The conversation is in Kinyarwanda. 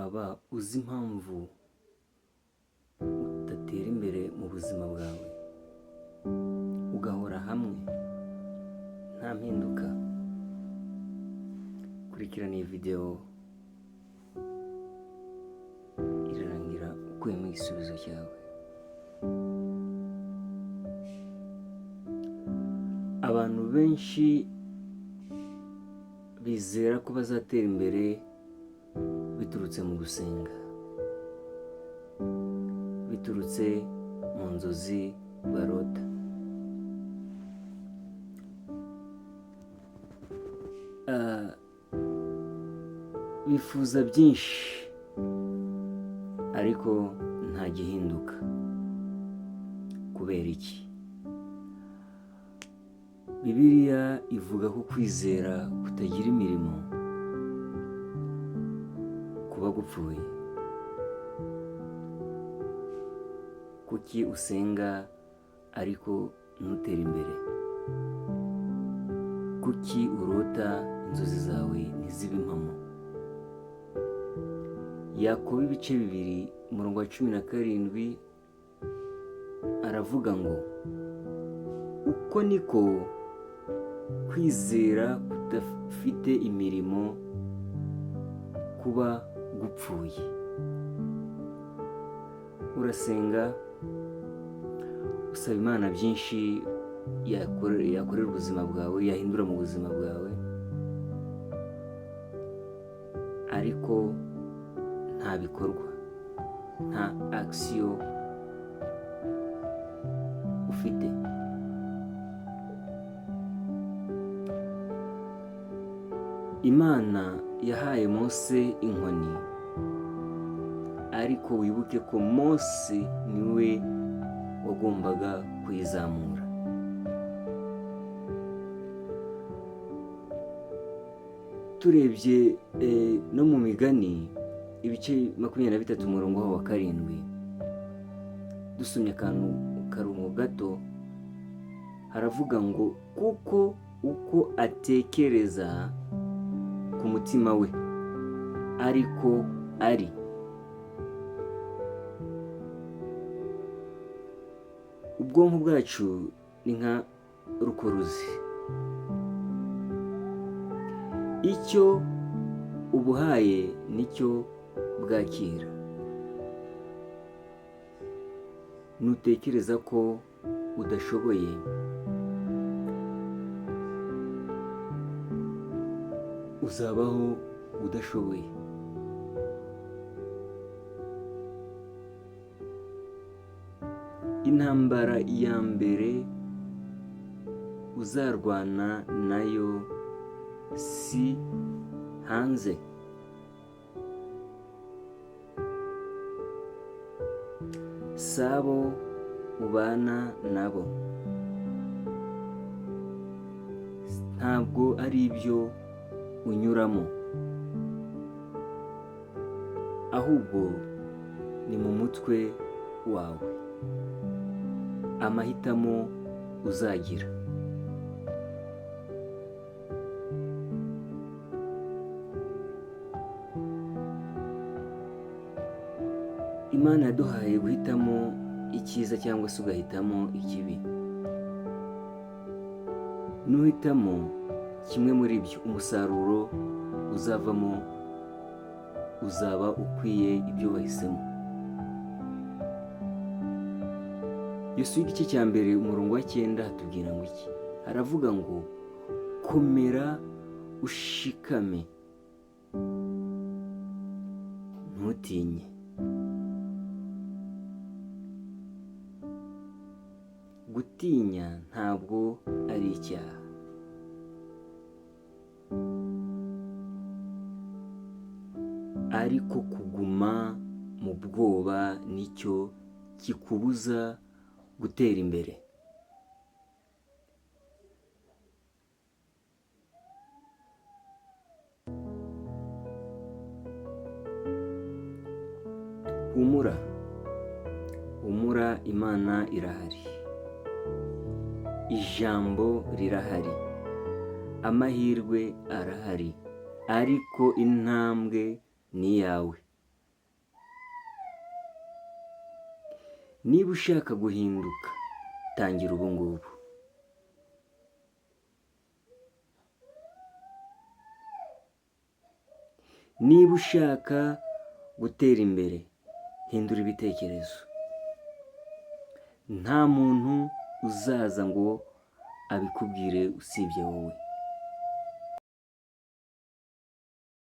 waba uzi impamvu udatera imbere mu buzima bwawe, ugahora hamwe nta mpinduka? Kurikirana iyi video irarangira ukuyemo igisubizo cyawe. Abantu benshi bizera ko bazatera imbere biturutse mu gusenga, biturutse mu nzozi barota. Bifuza byinshi ariko nta gihinduka. Kubera iki? Bibiliya ivuga ko kwizera kutagira imirimo kuba gupfuye. Kuki usenga ariko ntutere imbere? Kuki urota inzozi zawe ntizibe impamo? Yakobo ibice 2 umurongo wa 17 aravuga ngo uko niko kwizera kudafite imirimo kuba gupfuye. Urasenga, usaba Imana byinshi yakorera ubuzima bwawe, yahindura mu buzima bwawe, ariko nta bikorwa, nta action ufite. Imana yahaye Mose inkoni, ariko wibuke ko Mose niwe wagombaga kuyizamura. Turebye no mu Migani ibice 23 umurongo wa 7, dusomye akarongo gato, haravuga ngo kuko uko atekereza ku mutima we ariko ari. Ubwonko bwacu ni nka rukuruzi. Icyo ubuhaye nicyo bwakira. Nutekereza ko udashoboye, uzabaho udashoboye. Intambara ya mbere uzarwana nayo si hanze, sabo ubana nabo, ntabwo ari ibyo unyuramo, ahubwo ni mu mutwe wawe, amahitamo uzagira. Imana yaduhaye guhitamo icyiza cyangwa se ugahitamo ikibi. Nuhitamo kimwe muri byo, umusaruro uzavamo uzaba ukwiye ibyo wahisemo. Yosuwa igice cya 1 umurongo wa 9 hatubwira ngo iki? Haravuga ngo komera ushikame, ntutinye. Gutinya ntabwo ari icyaha, ariko kuguma mu bwoba nicyo kikubuza gutera imbere. Humura, humura, Imana irahari, ijambo rirahari, amahirwe arahari, ariko intambwe ni yawe. niba ushaka guhinduka tangira ubu ngubu. Niba ushaka gutera imbere hindura ibitekerezo. Nta muntu uzaza ngo abikubwire usibye wowe.